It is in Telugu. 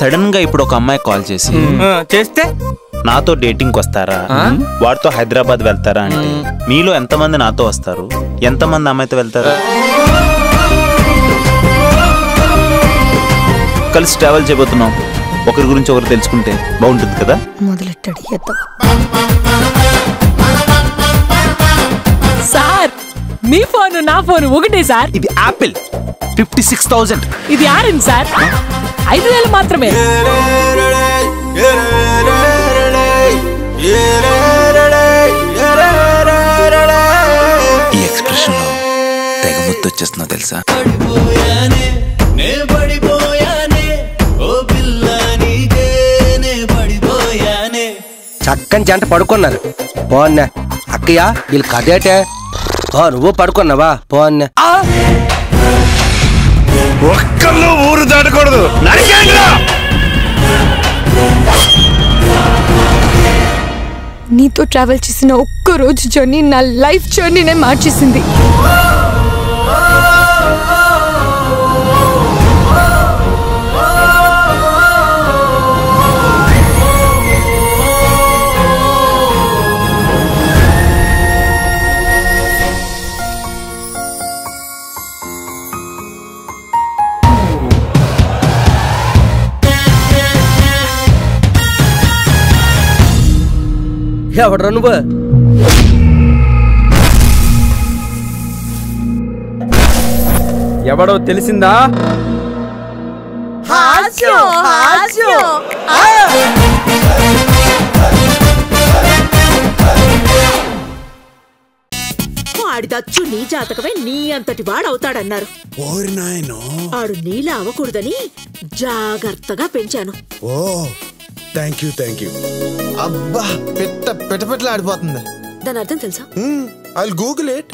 సడన్ గా ఇప్పుడు ఒక అమ్మాయి కాల్ చేసి చేస్తే నాతో డేటింగ్ వస్తారా, వాడితో హైదరాబాద్ వెళ్తారా అంటే మీలో ఎంతమంది నాతో వస్తారు, ఎంతమంది అమ్మాయితో వెళ్తారు? కలిసి ట్రావెల్ చేయబోతున్నాం, ఒకరి గురించి ఒకరు తెలుసుకుంటే బాగుంటుంది కదా. మొదలెట్టాడు సార్ మీ ఫోన్ నా ఫోన్ ఒకటే సార్. ఇది యాపిల్ 56,000. ఇది ఆరెంజ్ సార్ 5,000 మాత్రమే. ఈ ఎక్స్ప్రెషన్ లో తెగ ముద్దు వచ్చేస్తున్నా తెలుసా. చక్కని జంట పడుకున్నారు. పోన్నా అక్కయ్య వీళ్ళు కదేటే. నువ్వు పడుకున్నావా? పోన్నా ఒక్కళ్ళు ఊరు దాటకూడదు. నీతో ట్రావెల్ చేసిన ఒక్క రోజు జర్నీ నా లైఫ్ జర్నీనే మార్చేసింది. ఎవడరా నువ్వు? ఎవడో తెలిసిందా? వాడిదచ్చు నీ జాతకమే నీ అంతటి వాడవుతాడన్నారు. ఆడు నీలా అవ్వకూడదని జాగ్రత్తగా పెంచాను. ఓ థ్యాంక్ యూ. అబ్బా పెట్ట ఆడిపోతుంది. దాని అర్థం తెలుసా? I'll Google it.